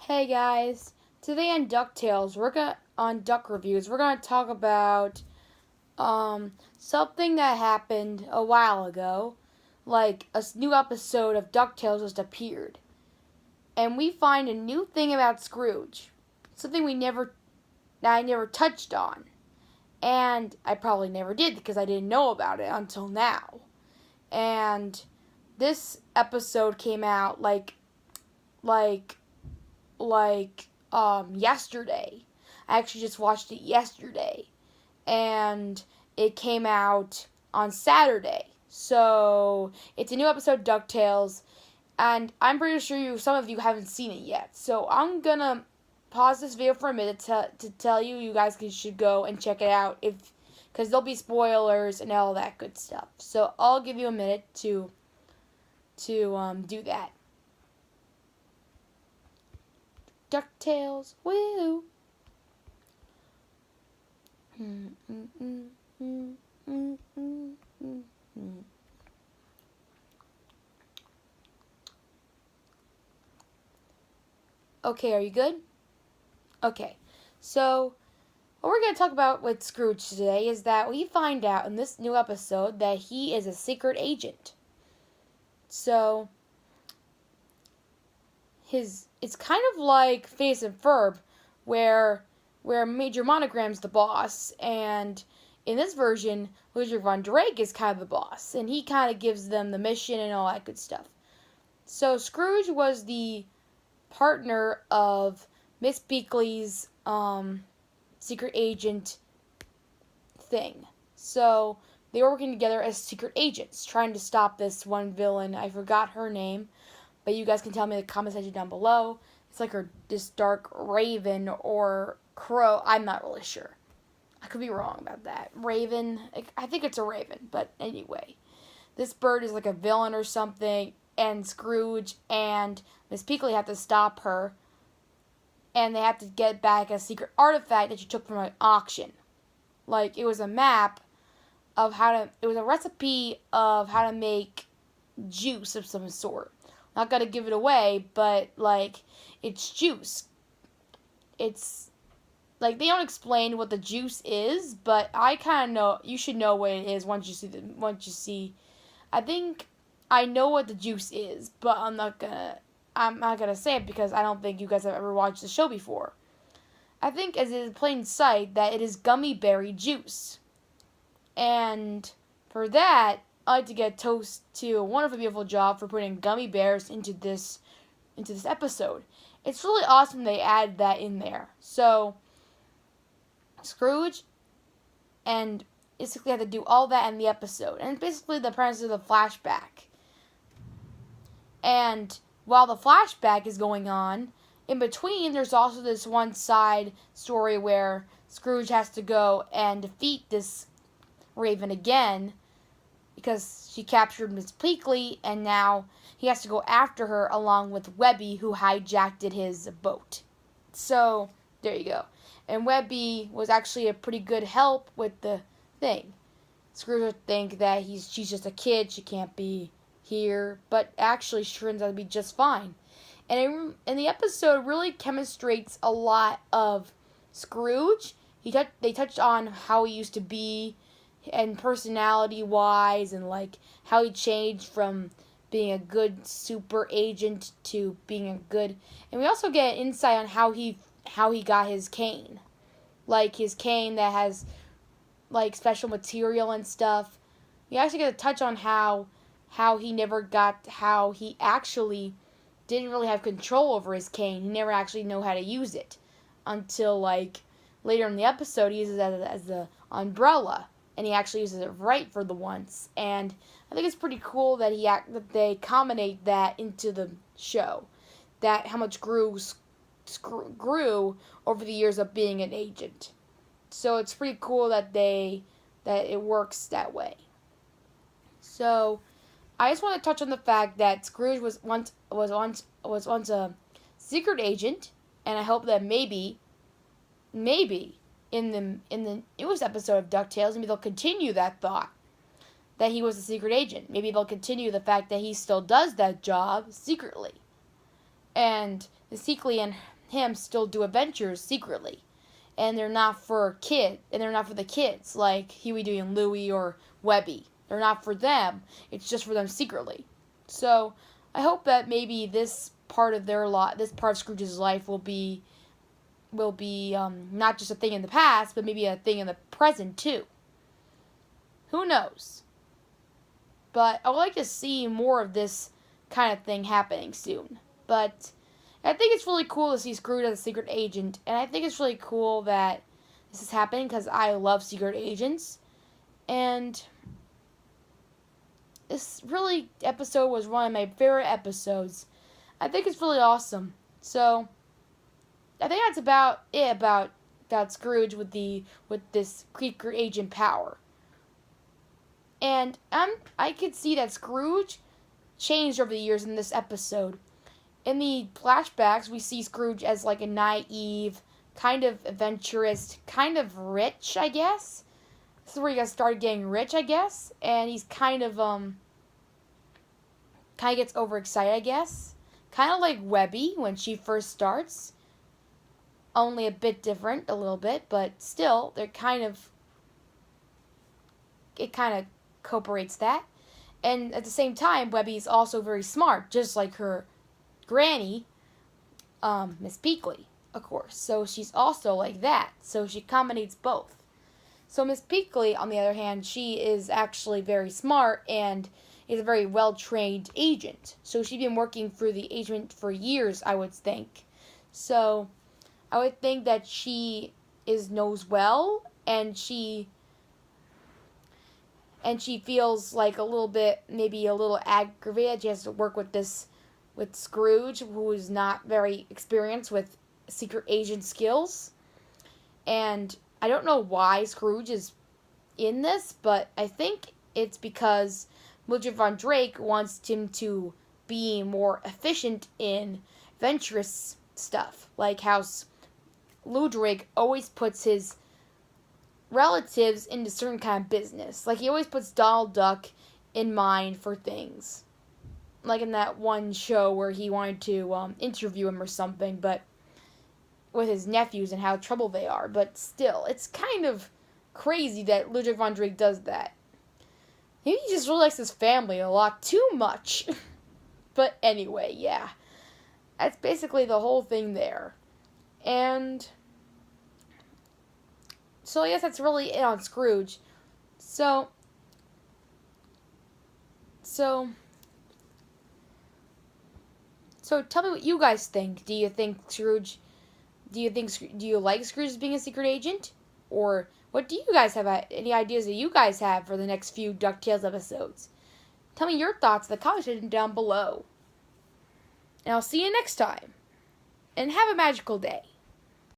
Hey guys, today on DuckTales, on Duck Reviews, we're gonna talk about something that happened a while ago, like a new episode of DuckTales just appeared, and we find a new thing about Scrooge, something that I never touched on, and I probably never did because I didn't know about it until now, and this episode came out like yesterday. I actually just watched it yesterday, and it came out on Saturday. So it's a new episode of DuckTales, and I'm pretty sure some of you haven't seen it yet. So I'm gonna pause this video for a minute to tell you guys should go and check it out because there'll be spoilers and all that good stuff. So I'll give you a minute to do that. DuckTales, woo! Okay, are you good? Okay, so what we're going to talk about with Scrooge today is that we find out in this new episode that he is a secret agent. So it's kind of like Phineas and Ferb, where Major Monogram's the boss, and in this version, Ludwig von Drake is kind of the boss, and he kind of gives them the mission and all that good stuff. So Scrooge was the partner of Miss Beakley's secret agent thing. So they were working together as secret agents, trying to stop this one villain. I forgot her name, but you guys can tell me in the comment section down below. It's like this dark raven or crow. I'm not really sure. I could be wrong about that. Raven. I think it's a raven. But anyway, this bird is like a villain or something. And Scrooge and Miss Peakley have to stop her. And they have to get back a secret artifact that she took from an auction. Like, it was a map of it was a recipe of how to make juice of some sort. Not gonna give it away, but it's juice. It's they don't explain what the juice is, but I kind of know. You should know what it is once you see. I think I know what the juice is, but I'm not gonna say it because I don't think you guys have ever watched the show before. I think, as it is plain sight, that it is gummy berry juice, and for that, I'd like to get toast to a wonderful, beautiful job for putting gummy bears into this episode. It's really awesome they added that in there. So Scrooge and basically had to do all that in the episode, and basically the premise of the flashback. And while the flashback is going on, in between there's also this one side story where Scrooge has to go and defeat this raven again, because she captured Miss Peakley, and now he has to go after her along with Webby, who hijacked his boat. So, there you go. And Webby was actually a pretty good help with the thing. Scrooge would think that she's just a kid, she can't be here, but actually she turns out to be just fine. And the episode really demonstrates a lot of Scrooge. They touched on how he used to be, and personality-wise, and how he changed from being a good super agent to being a good. And we also get insight on how he got his cane, his cane that has special material and stuff. We actually get a touch on how he actually didn't really have control over his cane. He never actually knew how to use it until later in the episode. He uses it as the umbrella. And he actually uses it right for the once. And I think it's pretty cool that they accommodate that into the show. That how much grew over the years of being an agent. So it's pretty cool that it works that way. So I just want to touch on the fact that Scrooge was once a secret agent, and I hope that maybe in the newest episode of DuckTales, maybe they'll continue that thought that he was a secret agent. Maybe they'll continue the fact that he still does that job secretly. and Ezekiel and him still do adventures secretly, and they're not for the kids like Huey, Dewey, and Louie or Webby. They're not for them. It's just for them secretly. So I hope that maybe this part of this part of Scrooge's life will be not just a thing in the past, but maybe a thing in the present too. Who knows? But I would like to see more of this kind of thing happening soon. But I think it's really cool to see Scrooge as a secret agent, and I think it's really cool that this is happening because I love secret agents. And this really episode was one of my favorite episodes. I think it's really awesome. So I think that's about it about Scrooge with this secret agent power. And I could see that Scrooge changed over the years in this episode. In the flashbacks, we see Scrooge as like a naive, kind of adventurous, kind of rich, I guess. This is where he got started getting rich, I guess. And he's kind of gets overexcited, I guess. Kind of like Webby when she first starts. Only a bit different, a little bit, but still, it kind of cooperates that. And at the same time, Webby's also very smart, just like her granny, Miss Peakley, of course. So she's also like that. So she combines both. So Miss Peakley, on the other hand, she is actually very smart and is a very well-trained agent. So she's been working for the agent for years, I would think. So I would think that she knows well, and she feels like maybe a little aggravated. She has to work with Scrooge, who is not very experienced with secret agent skills. And I don't know why Scrooge is in this, but I think it's because Mildred Von Drake wants him to be more efficient in adventurous stuff, like how Lou Drake always puts his relatives into certain kind of business. Like, he always puts Donald Duck in mind for things. Like in that one show where he wanted to interview him or something, but with his nephews and how trouble they are. But still, it's kind of crazy that Ludwig von Drake does that. Maybe he just really likes his family a lot too much. But anyway, yeah. That's basically the whole thing there. And so I guess that's really it on Scrooge. So tell me what you guys think. Do you like Scrooge as being a secret agent? Or what do you guys have, any ideas that you guys have for the next few DuckTales episodes? Tell me your thoughts in the comment section down below. And I'll see you next time. And have a magical day.